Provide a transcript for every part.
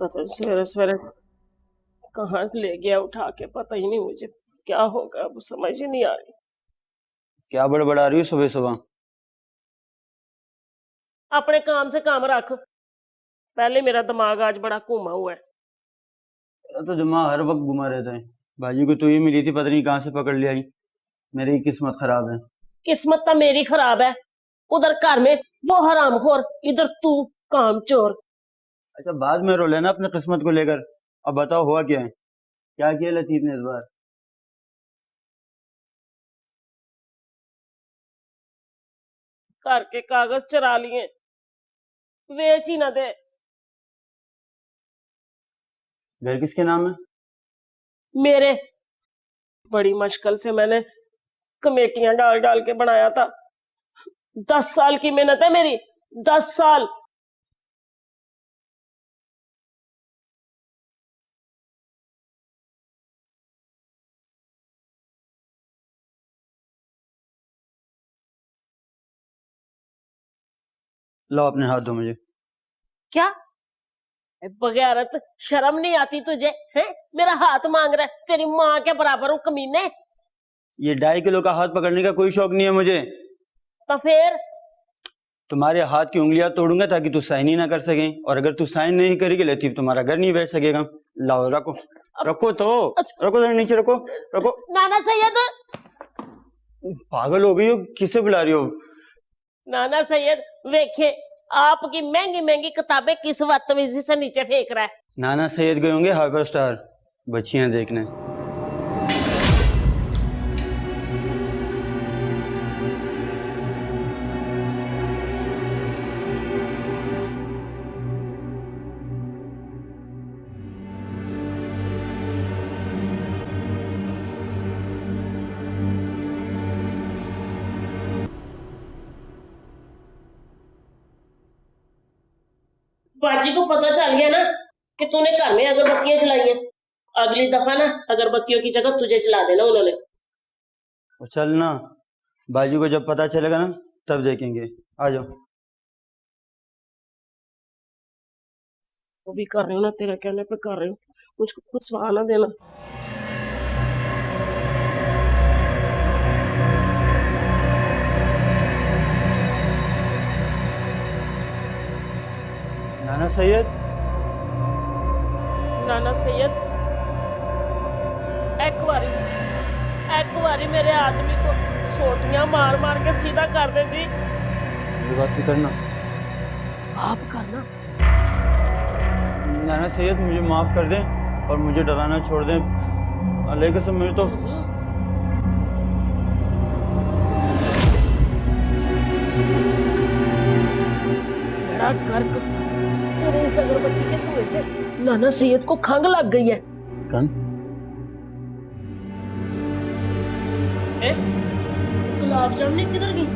पता नहीं सवेरे सवेरे कहाँ से ले गया उठा के, पता ही नहीं मुझे क्या होगा, अब समझ ही नहीं आ रही। क्या बड़बड़ा रही हो सुबह सुबह? अपने काम से काम रख, पहले मेरा दिमाग आज बड़ा घूमा हुआ है। तो जमा हर वक्त घुमा रहता है। बाजी को तो ये मिली थी, पता नहीं कहाँ से पकड़ ले आई। मेरी किस्मत खराब है। किस्मत तो मेरी खराब है, उधर घर में वो हरामखोर, इधर तू काम चोर। अच्छा, बाद में रो लेना अपने किस्मत को लेकर। अब बताओ हुआ क्या है, क्या किया लतीफ ने इस बार? घर के कागज चरा लिए, बेच ही ना दे। घर किसके नाम है? मेरे, बड़ी मुश्किल से मैंने कमेटियां डाल डाल के बनाया था। 10 साल की मेहनत है मेरी, 10 साल। लो अपने हाथ दो मुझे। क्या बगैरत, शर्म नहीं आती तुझे? है मेरा हाथ मांग रहा है, तेरी माँ के बराबर हूँ कमीने। ये 2.5 किलो का हाथ पकड़ने का कोई शौक नहीं है मुझे। तो फिर तुम्हारे हाथ की उंगलियां तोड़ूंगा ताकि तू साइन ही ना कर सके, और अगर तू साइन नहीं करेगी लतीफ तुम्हारा घर नहीं बेच सकेगा। लाओ रखो, रखो तो रखो, जरा नीचे रखो, रखो। नाना सैयद, पागल हो गई हो, किसे बुला रही हो? नाना सैयद वेखे, आपकी महंगी महंगी किताबें किस बदतमीजी से नीचे फेंक रहा है। नाना सैयद गए होंगे हाइपर स्टार बच्चियां देखने। बाजी को पता चल गया ना कि तूने घर में अगरबत्तियां जलाई हैं, अगली दफा ना अगरबत्तियों की जगह तुझे जला देना उन्होंने। चल ना, बाजी को जब पता चलेगा ना तब देखेंगे। आ जाओ। वो भी कर रही हूँ ना, तेरे कहने पे कर रही हूँ, मुझको कुछ सवाल ना देना। नाना सैयद, नाना सैयद, एक बारी मेरे आदमी को सोटियां मार मार के सीधा कर दे जी। ये बात भी करना। आप करना। नाना सैयद मुझे माफ कर दें और मुझे डराना छोड़ दें। अल्लाह कसम मुझे तो बड़ा गर्क, तेरे इस अगरबत्ती के धुएं से नाना सैयद को खंघ लग गई है। गुलाब जामुन किधर गई?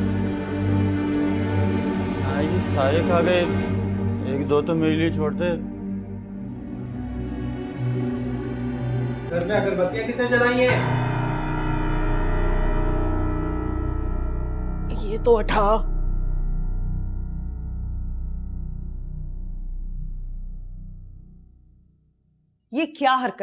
ये सारे खा गए, एक दो तो मेरे लिए छोड़ दे। घर में अगरबत्तियां किसने जलाई हैं? ये तो हटा। ये क्या हरकत